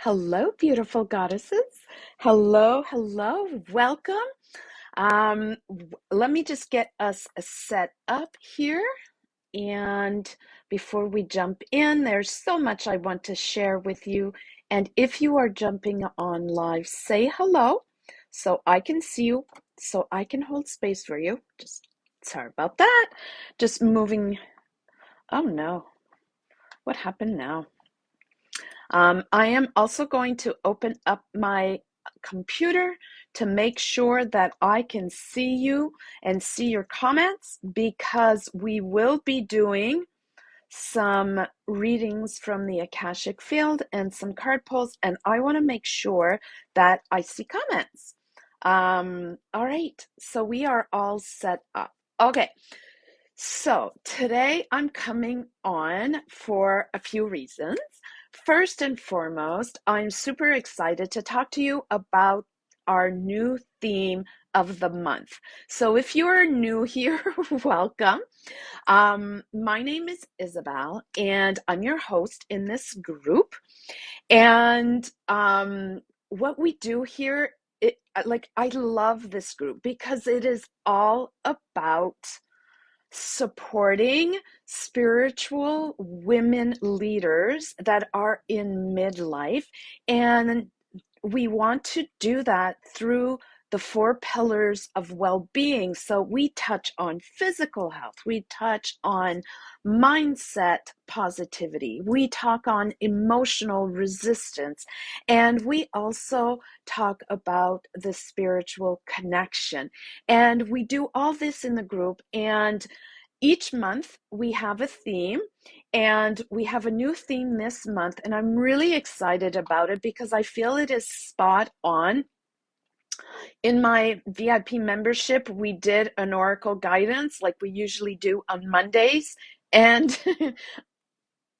Hello, beautiful goddesses. Hello, hello, welcome. Let me just get us set up here. And before we jump in, there's so much I want to share with you. And if you are jumping on live, say hello so I can see you, so I can hold space for you. Just sorry about that. Just moving. Oh no, what happened now? I am also going to open up my computer to make sure that I can see you and see your comments because we will be doing some readings from the Akashic field and some card pulls, and I want to make sure that I see comments. All right, so we are all set up. Okay, so today I'm coming on for a few reasons. First and foremost, I'm super excited to talk to you about our new theme of the month. So if you are new here, welcome. My name is Isabelle, and I'm your host in this group. And what we do here, I love this group because it is all about supporting spiritual women leaders that are in midlife. And we want to do that through the four pillars of well-being. So we touch on physical health, we touch on mindset positivity, we talk on emotional resistance, and we also talk about the spiritual connection. And we do all this in the group, and each month we have a theme, and we have a new theme this month, and I'm really excited about it because I feel it is spot on. In my VIP membership, we did an oracle guidance like we usually do on Mondays, and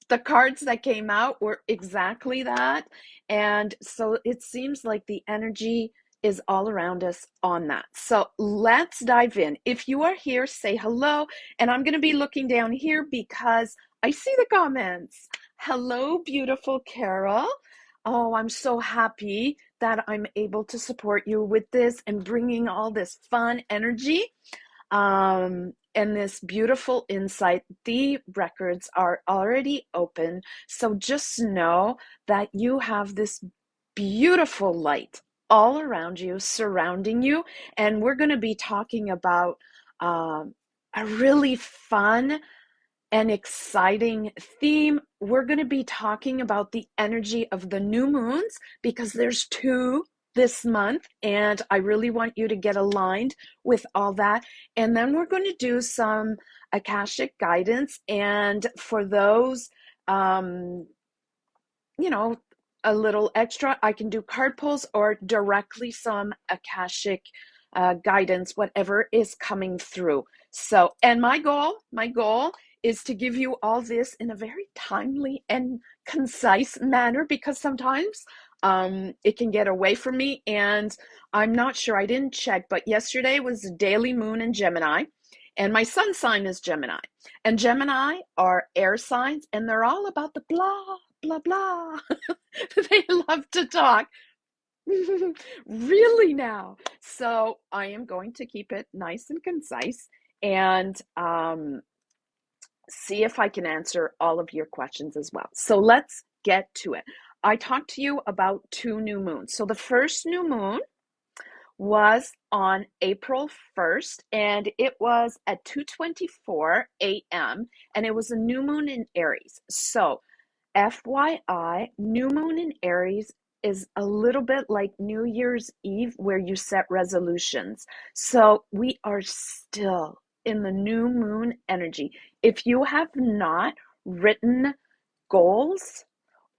the cards that came out were exactly that. And so it seems like the energy is all around us on that. So let's dive in. If you are here, say hello. And I'm going to be looking down here because I see the comments. Hello, beautiful Carol. Oh, I'm so happy that I'm able to support you with this and bringing all this fun energy. And this beautiful insight. The records are already open. So just know that you have this beautiful light all around you, surrounding you. And we're going to be talking about a really fun and exciting theme. We're going to be talking about the energy of the new moons because there's two this month, and I really want you to get aligned with all that. And then we're going to do some Akashic guidance, and for those, um, you know, a little extra, I can do card pulls or directly some Akashic guidance, whatever is coming through. So, and my goal is to give you all this in a very timely and concise manner because sometimes it can get away from me, and I'm not sure, I didn't check, but yesterday was the daily moon in Gemini, and my sun sign is Gemini. And Gemini are air signs, and they're all about the blah, blah, blah. They love to talk. Really now. So I am going to keep it nice and concise and see if I can answer all of your questions as well. So let's get to it. I talked to you about two new moons. So the first new moon was on April 1st, and it was at 2:24 a.m., and it was a new moon in Aries. So FYI, new moon in Aries is a little bit like New Year's Eve where you set resolutions. So we are still in the new moon energy. If you have not written goals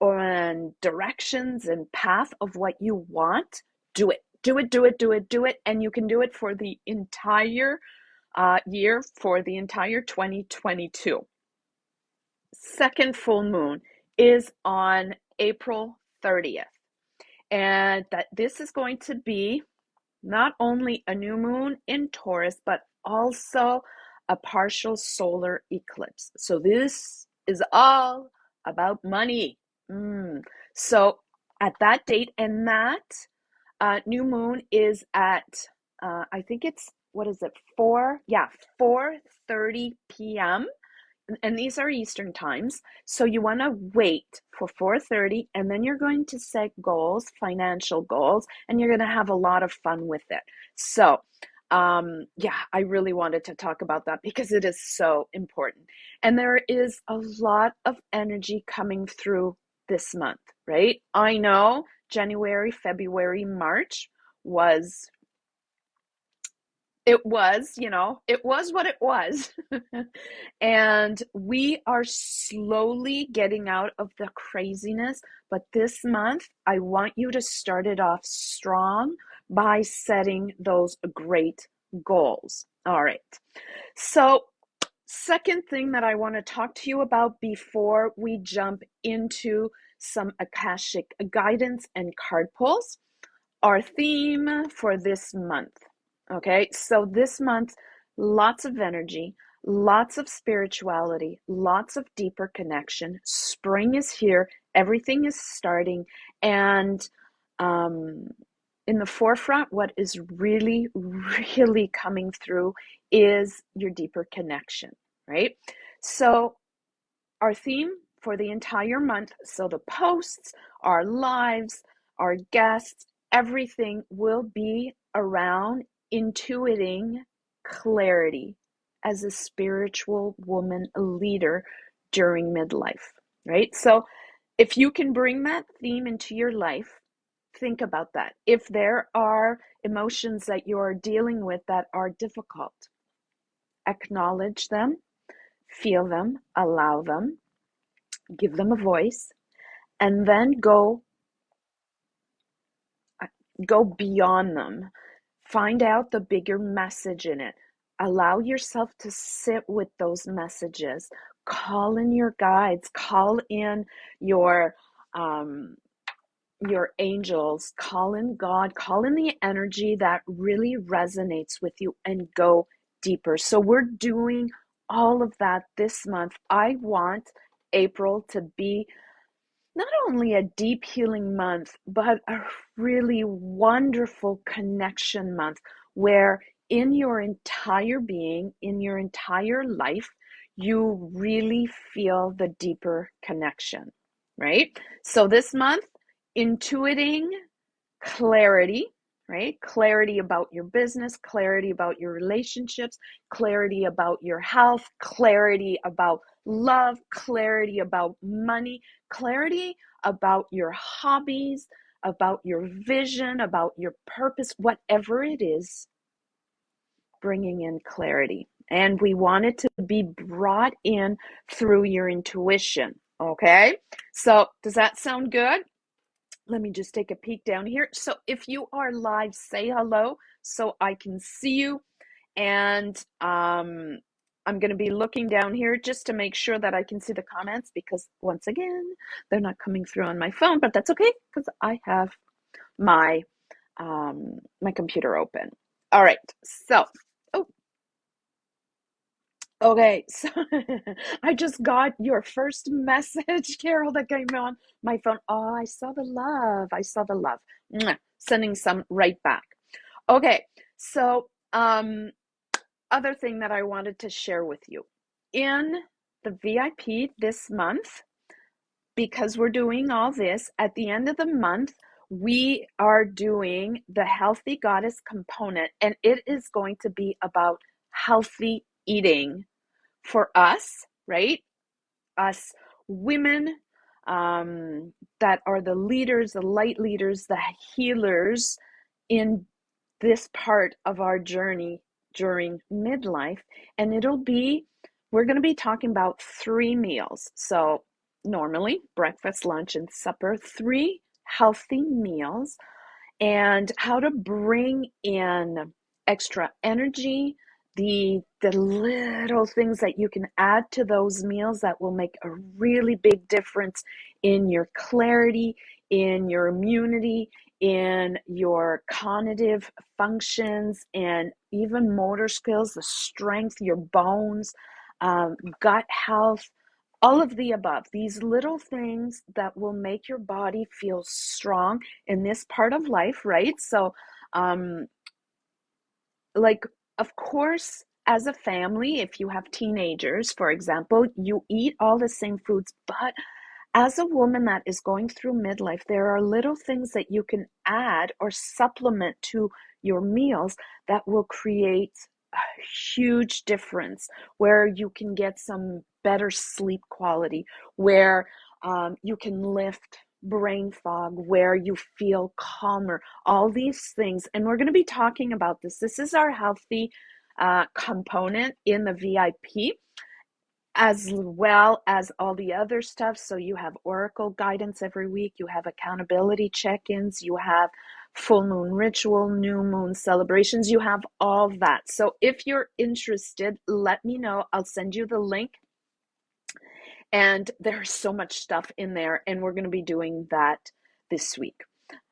or directions and path of what you want, do it. Do it, do it, do it, do it. And you can do it for the entire year, for the entire 2022. Second full moon is on April 30th. And that this is going to be not only a new moon in Taurus, but also a partial solar eclipse. So this is all about money. So at that date. And that new moon is at, I think it's, what is it, 4:30 p.m. And these are Eastern times. So you want to wait for 4:30, and then you're going to set goals, financial goals, and you're going to have a lot of fun with it. So, yeah, I really wanted to talk about that because it is so important. And there is a lot of energy coming through this month, right? I know January, February, March was it was what it was. And we are slowly getting out of the craziness. But this month, I want you to start it off strong by setting those great goals. All right. So, second thing that I want to talk to you about before we jump into some Akashic guidance and card pulls, our theme for this month. Okay, so this month, lots of energy, lots of spirituality, lots of deeper connection. Spring is here, everything is starting, and um, in the forefront, what is really, really coming through is your deeper connection, right? So, our theme for the entire month, so the posts, our lives, our guests, everything will be around intuiting clarity as a spiritual woman leader during midlife, right? So if you can bring that theme into your life, think about that. If there are emotions that you are dealing with that are difficult, acknowledge them, feel them, allow them, give them a voice, and then go beyond them. Find out the bigger message in it. Allow yourself to sit with those messages. Call in your guides, call in your um, your angels, call in God, call in the energy that really resonates with you, and go deeper. So we're doing all of that this month. I want April to be not only a deep healing month, but a really wonderful connection month where in your entire being, in your entire life, you really feel the deeper connection, right? So this month, intuiting clarity, right? Clarity about your business, clarity about your relationships, clarity about your health, clarity about love, clarity about money, clarity about your hobbies, about your vision, about your purpose, whatever it is, bringing in clarity. And we want it to be brought in through your intuition. Okay. So, does that sound good? Let me just take a peek down here. So if you are live, say hello so I can see you. And I'm going to be looking down here just to make sure that I can see the comments because once again, they're not coming through on my phone, but that's okay because I have my my computer open. All right. So, oh, okay, so I just got your first message, Carol, that came on my phone. Oh, I saw the love. I saw the love. Mwah. Sending some right back. Okay, so other thing that I wanted to share with you. In the VIP this month, because we're doing all this, at the end of the month, we are doing the Healthy Goddess component, and it is going to be about healthy eating for us, right? Us women that are the leaders, the light leaders, the healers in this part of our journey during midlife. And we're going to be talking about 3 meals. So, normally, breakfast, lunch, and supper, 3 healthy meals, and how to bring in extra energy, the little things that you can add to those meals that will make a really big difference in your clarity, in your immunity, in your cognitive functions, and even motor skills, the strength, your bones, gut health, all of the above, these little things that will make your body feel strong in this part of life, right? So, um, like, of course, as a family, if you have teenagers, for example, you eat all the same foods, but as a woman that is going through midlife, there are little things that you can add or supplement to your meals that will create a huge difference, where you can get some better sleep quality, where you can lift brain fog, where you feel calmer, all these things. And we're going to be talking about this. This is our healthy component in the VIP, as well as all the other stuff. So you have oracle guidance every week, you have accountability check-ins, you have full moon ritual, new moon celebrations, you have all that. So if you're interested, let me know. I'll send you the link. And there's so much stuff in there, and we're going to be doing that this week.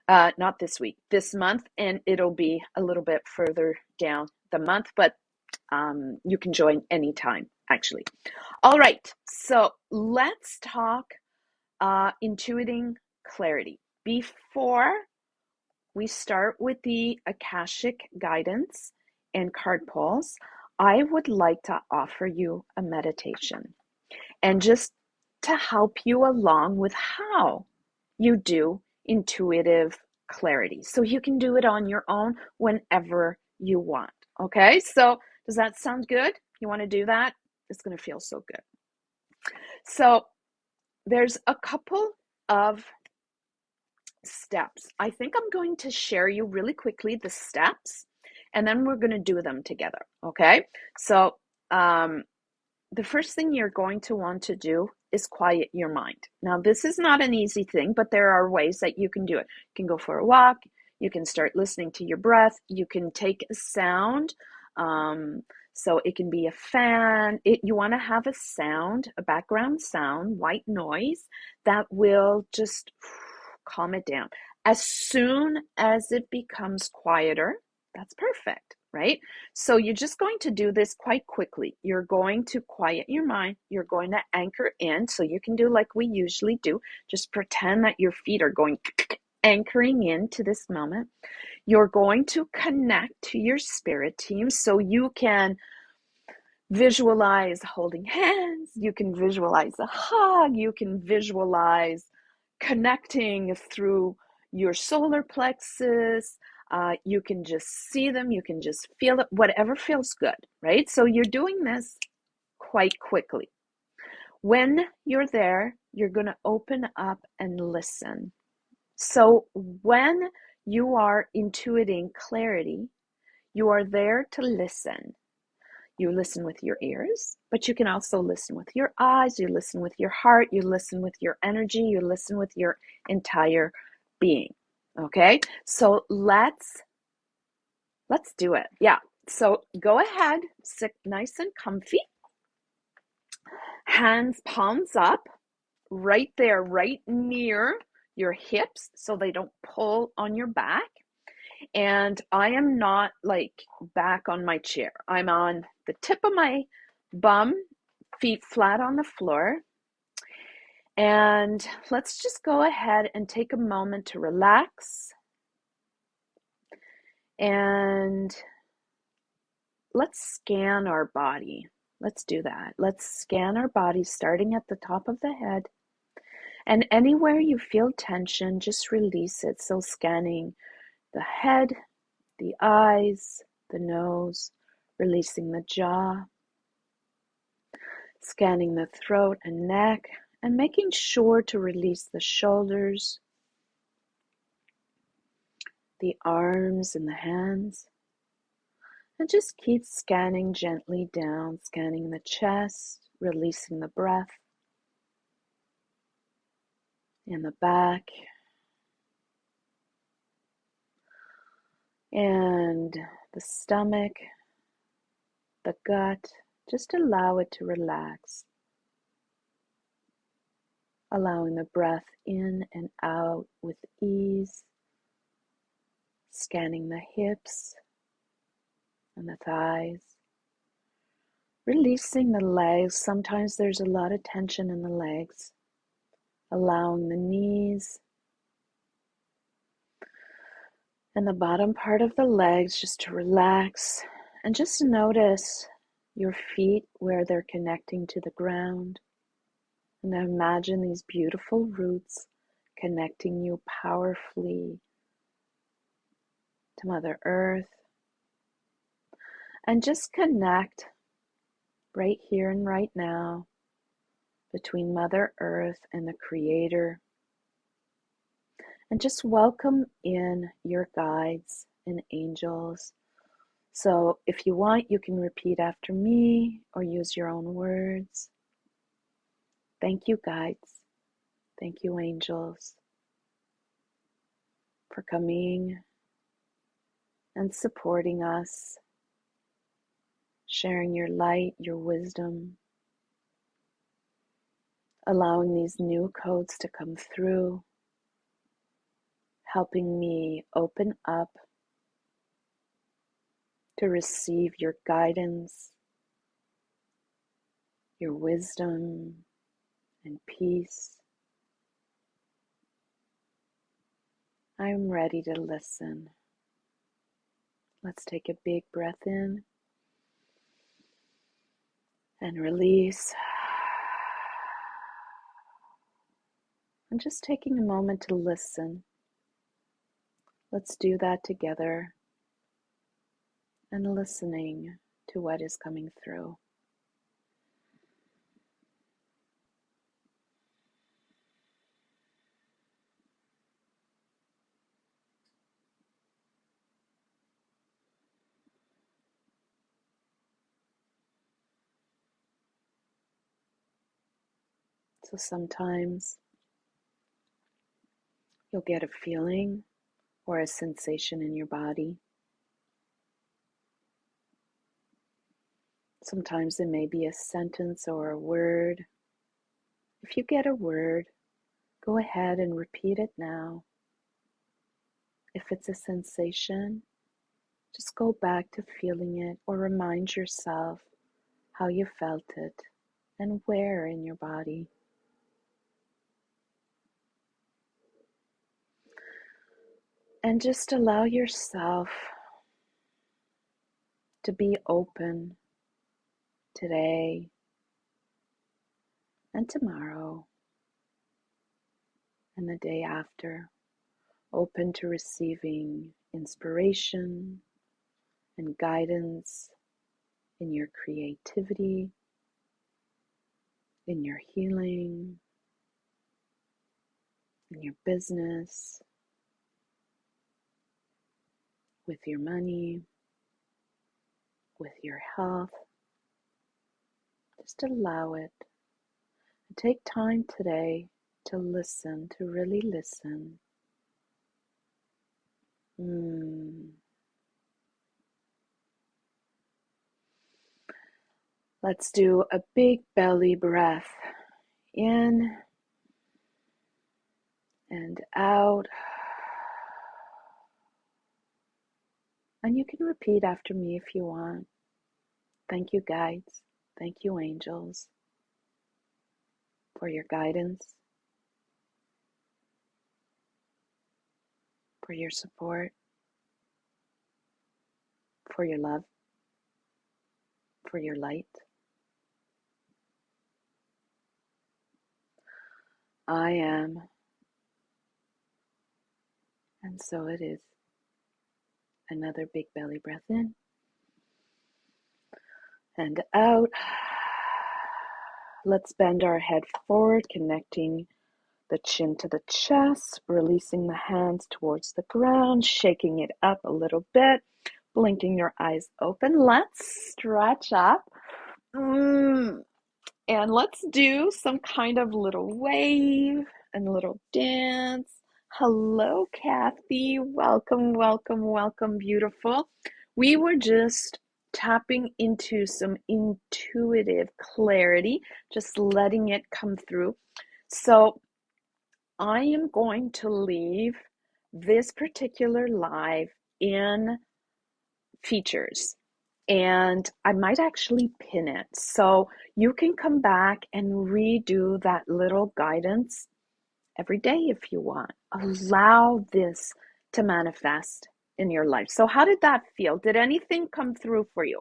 Not this week, this month, and it'll be a little bit further down the month, but you can join anytime, actually. All right, so let's talk intuiting clarity. Before we start with the Akashic guidance and card pulls, I would like to offer you a meditation, and just to help you along with how you do intuitive clarity. So you can do it on your own whenever you want. Okay, so does that sound good? You want to do that? It's going to feel so good. So there's a couple of steps. I think I'm going to share you really quickly the steps, and then we're going to do them together. Okay, so the first thing you're going to want to do is quiet your mind. Now, this is not an easy thing, but there are ways that you can do it. You can go for a walk, you can start listening to your breath, you can take a sound. So it can be a fan. You want to have a sound, a background sound, white noise that will just calm it down. As soon as it becomes quieter, that's perfect, right? So you're just going to do this quite quickly. You're going to quiet your mind. You're going to anchor in. So you can do like we usually do. Just pretend that your feet are going anchoring into this moment. You're going to connect to your spirit team, so you can visualize holding hands. You can visualize a hug. You can visualize connecting through your solar plexus. You can just see them, you can just feel it, whatever feels good, right? So you're doing this quite quickly. When you're there, you're going to open up and listen. So when you are intuiting clarity, you are there to listen. You listen with your ears, but you can also listen with your eyes, you listen with your heart, you listen with your energy, you listen with your entire being. Okay? So let's do it. Yeah. So go ahead, sit nice and comfy. Hands palms up, right there, right near your hips so they don't pull on your back. And I am not like back on my chair. I'm on the tip of my bum, feet flat on the floor. And let's just go ahead and take a moment to relax. And let's scan our body. Let's do that. Let's scan our body starting at the top of the head. And anywhere you feel tension, just release it. So scanning the head, the eyes, the nose, releasing the jaw, scanning the throat and neck, and making sure to release the shoulders, the arms and the hands. And just keep scanning gently down, scanning the chest, releasing the breath in the back, and the stomach, the gut. Just allow it to relax, allowing the breath in and out with ease, scanning the hips and the thighs, Releasing the legs. Sometimes there's a lot of tension in the legs. Allowing the knees and the bottom part of the legs just to relax. And just notice your feet where they're connecting to the ground. And imagine these beautiful roots connecting you powerfully to Mother Earth. And just connect right here and right now between Mother Earth and the Creator. And just welcome in your guides and angels. So if you want, you can repeat after me or use your own words. Thank you, guides. Thank you, angels, for coming and supporting us, sharing your light, your wisdom, allowing these new codes to come through, helping me open up to receive your guidance, your wisdom, and peace. I'm ready to listen. Let's take a big breath in and release. I'm just taking a moment to listen. Let's do that together and listening to what is coming through. So sometimes you'll get a feeling or a sensation in your body. Sometimes it may be a sentence or a word. If you get a word, go ahead and repeat it now. If it's a sensation, just go back to feeling it or remind yourself how you felt it and where in your body. And just allow yourself to be open today and tomorrow and the day after, open to receiving inspiration and guidance in your creativity, in your healing, in your business, with your money, with your health. Just allow it. Take time today to listen, to really listen. Let's do a big belly breath in and out. And you can repeat after me if you want. Thank you, guides. Thank you, angels, for your guidance, for your support, for your love, for your light. I am, and so it is. Another big belly breath in and out. Let's bend our head forward, connecting the chin to the chest, releasing the hands towards the ground, shaking it up a little bit, blinking your eyes open. Let's stretch up. And let's do some kind of little wave and little dance. Hello, Kathy. Welcome, welcome, welcome, beautiful. We were just tapping into some intuitive clarity, just letting it come through. So I am going to leave this particular live in features. and I might actually pin it. So you can come back and redo that little guidance every day if you want. Allow this to manifest in your life. So how did that feel? Did anything come through for you?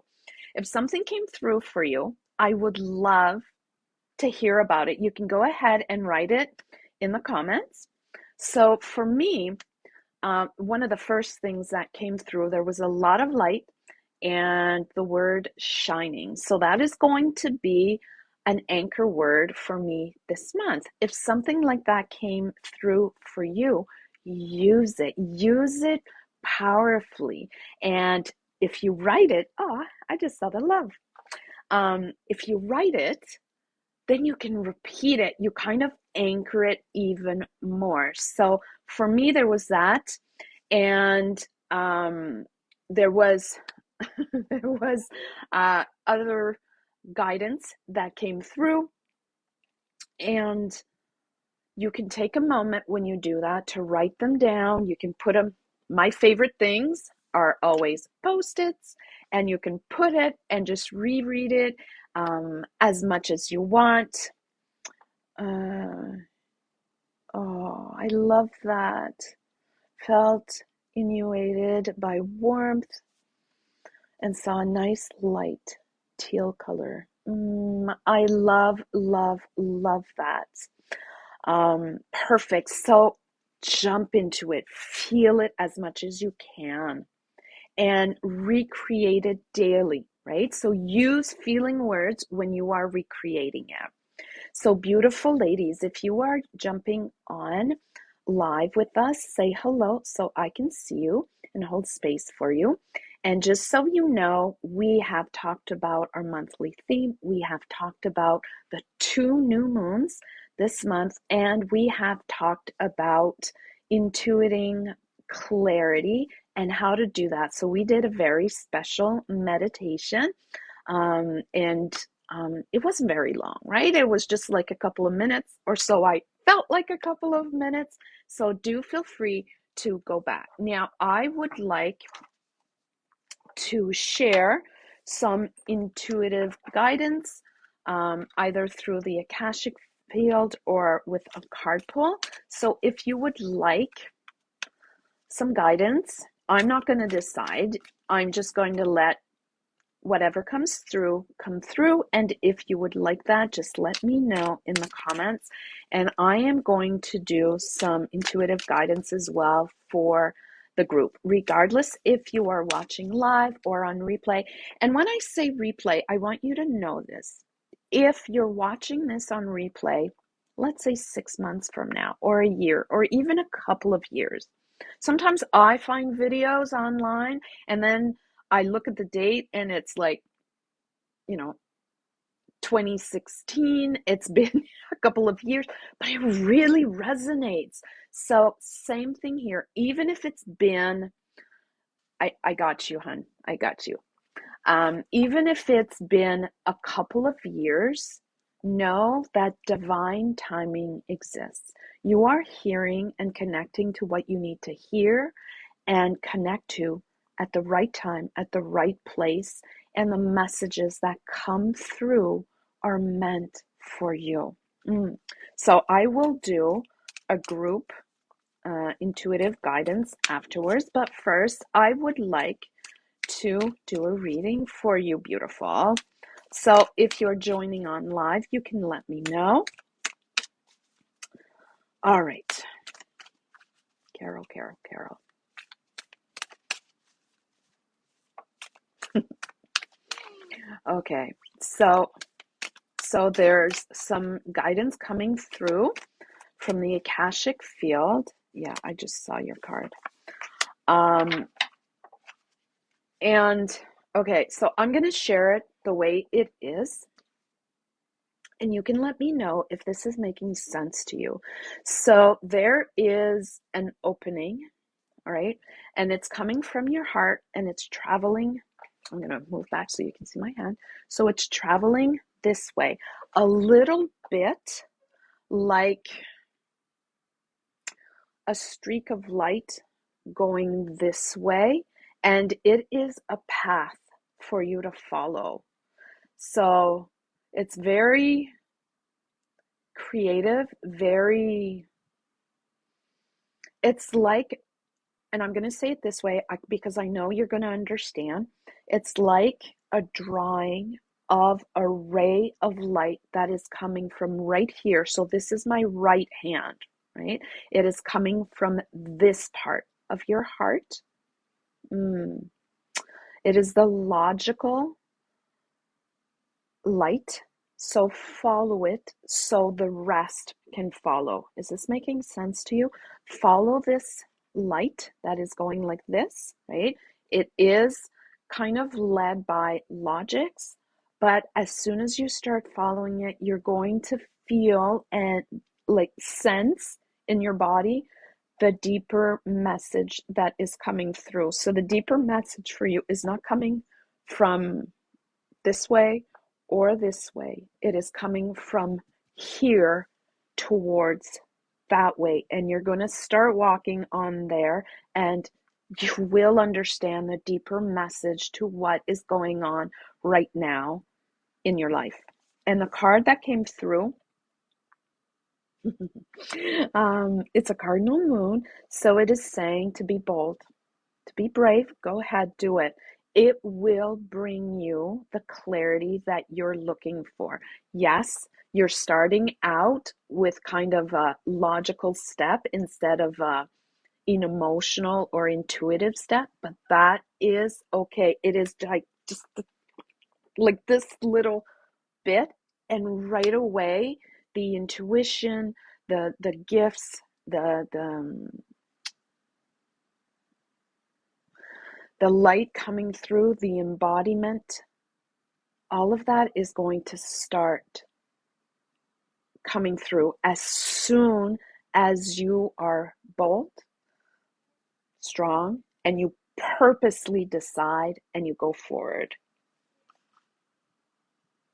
If something came through for you, I would love to hear about it. You can go ahead and write it in the comments. So for me, one of the first things that came through, there was a lot of light and the word shining. So that is going to be an anchor word for me this month. If something like that came through for you, use it powerfully. And if you write it, oh, I just saw the love. If you write it, then you can repeat it. You kind of anchor it even more. So for me, there was that. And there was there was other guidance that came through, and you can take a moment when you do that to write them down. You can put them. My favorite things are always post-its, and you can put it and just reread it as much as you want. Oh, I love that. Felt inundated by warmth and saw a nice light teal color. I love, love, love that. Perfect. So jump into it, feel it as much as you can, and recreate it daily, right? So use feeling words when you are recreating it. So, beautiful ladies, if you are jumping on live with us, say hello so I can see you and hold space for you. And just so you know, we have talked about our monthly theme. We have talked about the 2 new moons this month, and we have talked about intuiting clarity and how to do that. So, we did a very special meditation, and it wasn't very long, right? It was just like a couple of minutes or so. I felt like a couple of minutes. So do feel free to go back. Now, I would like to share some intuitive guidance, either through the Akashic field or with a card pull. So if you would like some guidance, I'm not going to decide. I'm just going to let whatever comes through come through, and if you would like that, just let me know in the comments, and I am going to do some intuitive guidance as well for the group, regardless if you are watching live or on replay. And when I say replay, I want you to know this: if you're watching this on replay, let's say 6 months from now, or a year, or even a couple of years, sometimes I find videos online and then I look at the date and it's like, you know, 2016. It's been a couple of years, but it really resonates. So, same thing here. Even if it's been, I got you, hun. I got you. Even if it's been a couple of years, know that divine timing exists. You are hearing and connecting to what you need to hear and connect to at the right time, at the right place, and the messages that come through are meant for you. So I will do a group intuitive guidance afterwards, but first I would like to do a reading for you, beautiful. So if you're joining on live, you can let me know. All right. Carol. Okay, so there's some guidance coming through from the Akashic field. Yeah, I just saw your card. And okay, so I'm going to share it the way it is, and you can let me know if this is making sense to you. So there is an opening, all right, and it's coming from your heart and it's traveling. I'm going to move back so you can see my hand. So it's traveling this way, a little bit like a streak of light going this way, and it is a path for you to follow. So it's very creative, it's like, and I'm going to say it this way because I know you're going to understand. It's like a drawing of a ray of light that is coming from right here. So this is my right hand, right? It is coming from this part of your heart. It is the logical light. So follow it so the rest can follow. Is this making sense to you? Follow this light that is going like this, right? It is kind of led by logics, but as soon as you start following it, you're going to feel and like sense in your body the deeper message that is coming through. So the deeper message for you is not coming from this way or this way. It is coming from here towards that way. And you're going to start walking on there, and you will understand the deeper message to what is going on right now in your life. And the card that came through, it's a cardinal moon. So it is saying to be bold, to be brave. Go ahead, do it. It will bring you the clarity that you're looking for. Yes, you're starting out with kind of a logical step instead of an emotional or intuitive step, but that is okay. It is like just like this little bit, and right away the intuition, the gifts, the light coming through, the embodiment, all of that is going to start coming through as soon as you are bold, strong, and you purposely decide and you go forward.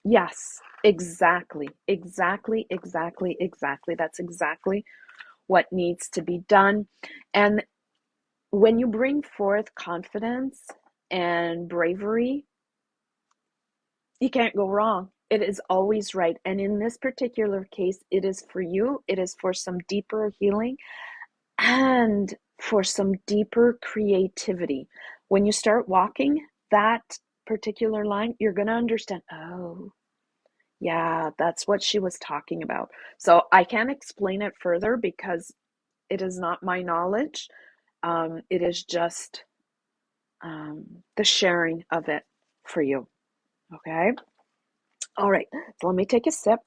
Yes, exactly, exactly, exactly, exactly. That's exactly what needs to be done. And when you bring forth confidence and bravery, you can't go wrong. It is always right. And in this particular case, it is for you. It is for some deeper healing and for some deeper creativity. When you start walking that particular line, you're going to understand, oh, yeah, that's what she was talking about. So I can't explain it further because it is not my knowledge. It is just the sharing of it for you. Okay. All right. So let me take a sip.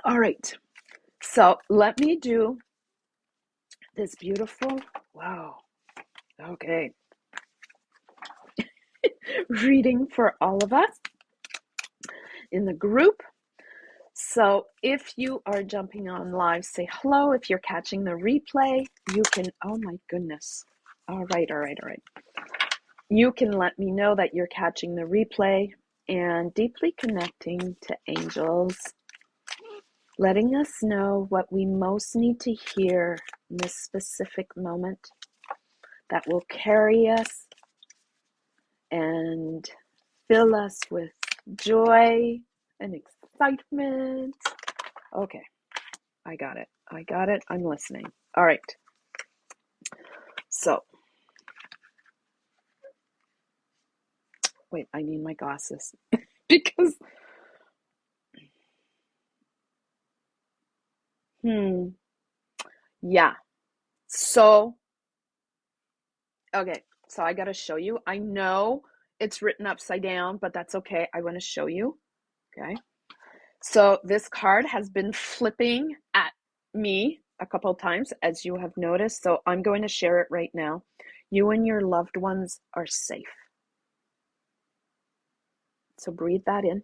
All right. So let me do this beautiful, wow, okay, reading for all of us in the group. So if you are jumping on live, say hello. If you're catching the replay, you can, oh my goodness. All right, all right, all right. You can let me know that you're catching the replay and deeply connecting to angels, letting us know what we most need to hear in this specific moment that will carry us and fill us with joy and excitement. Okay, I got it. I got it. I'm listening. All right. So, wait, I need my glasses because, yeah. So, okay. So I got to show you. I know it's written upside down, but that's okay. I want to show you. Okay. So this card has been flipping at me a couple of times, as you have noticed. So I'm going to share it right now. You and your loved ones are safe. So breathe that in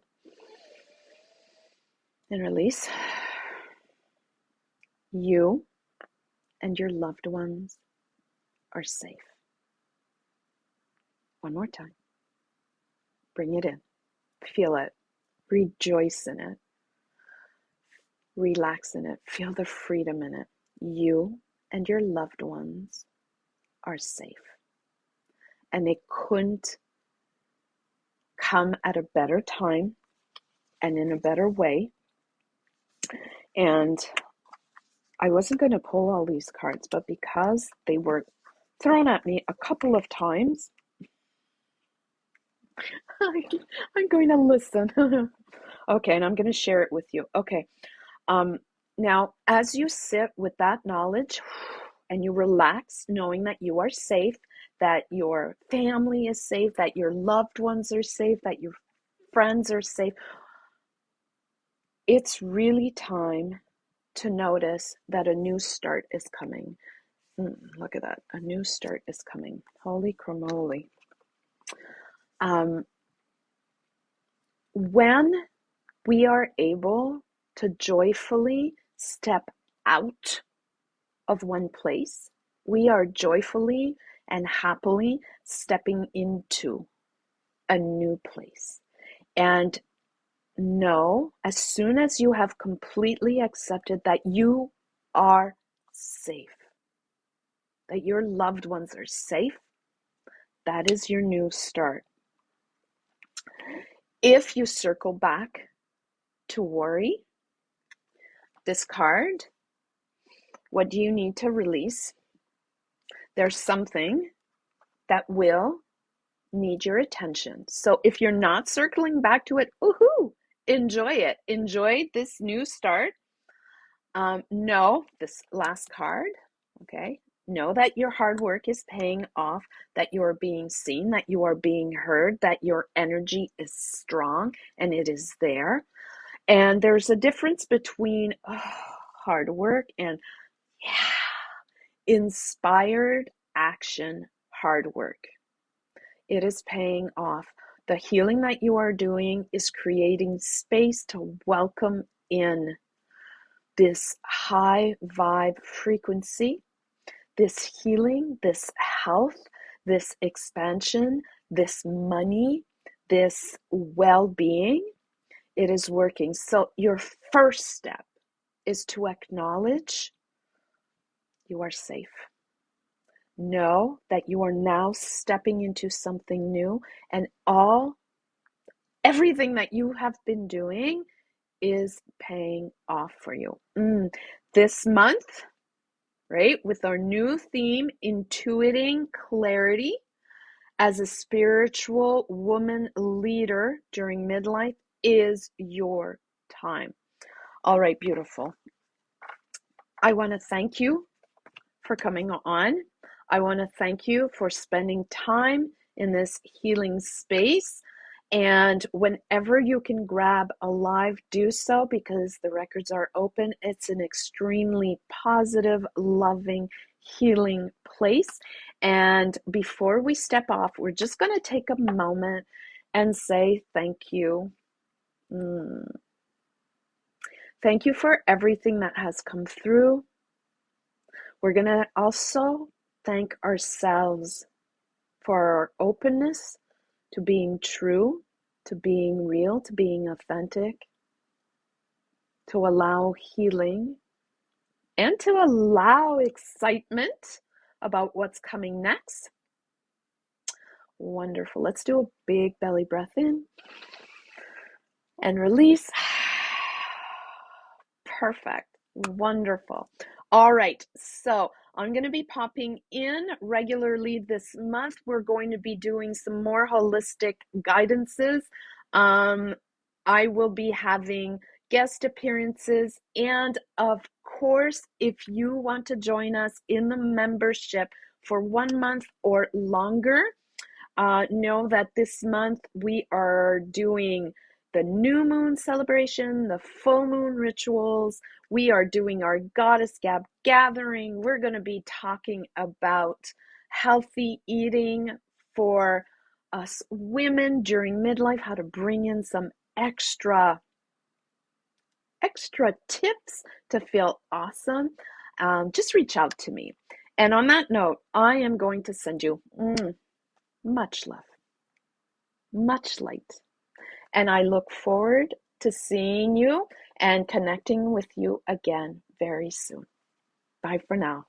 and release. You and your loved ones are safe. One more time. Bring it in. Feel it. Rejoice in it. Relax in it. Feel the freedom in it. You and your loved ones are safe. and they couldn't come at a better time and in a better way. And I wasn't going to pull all these cards, but because they were thrown at me a couple of times, I'm going to listen. Okay, and I'm going to share it with you. Okay. Now, as you sit with that knowledge and you relax, knowing that you are safe, that your family is safe, that your loved ones are safe, that your friends are safe, it's really time to notice that a new start is coming. Look at that. A new start is coming. Holy cramoly. When we are able to joyfully step out of one place, we are joyfully and happily stepping into a new place. And know, as soon as you have completely accepted that you are safe, that your loved ones are safe, that is your new start. If you circle back to worry, this card, what do you need to release? There's something that will need your attention. So if you're not circling back to it, woohoo, enjoy it. Enjoy this new start. Know this last card, okay? Know that your hard work is paying off, that you are being seen, that you are being heard, that your energy is strong and it is there. And there's a difference between hard work and inspired action, hard work. It is paying off. The healing that you are doing is creating space to welcome in this high vibe frequency, this healing, this health, this expansion, this money, this well-being. It is working. So your first step is to acknowledge you are safe. Know that you are now stepping into something new, and everything that you have been doing is paying off for you. This month, right, with our new theme, Intuiting Clarity, as a spiritual woman leader during midlife is your time. All right, beautiful. I want to thank you for coming on. I want to thank you for spending time in this healing space. And whenever you can grab a live, do so, because the records are open. It's an extremely positive, loving, healing place. And before we step off, we're just going to take a moment and say thank you. Thank you for everything that has come through. We're going to also thank ourselves for our openness to being true, to being real, to being authentic, to allow healing, and to allow excitement about what's coming next. Wonderful. Let's do a big belly breath in and release. Perfect. Wonderful. All right. So I'm going to be popping in regularly this month. We're going to be doing some more holistic guidances. I will be having guest appearances. And of course, if you want to join us in the membership for 1 month or longer, know that this month we are doing the new moon celebration, the full moon rituals. We are doing our Goddess Gab gathering. We're going to be talking about healthy eating for us women during midlife, how to bring in some extra tips to feel awesome. Just reach out to me. And on that note, I am going to send you much love, much light. And I look forward to seeing you and connecting with you again very soon. Bye for now.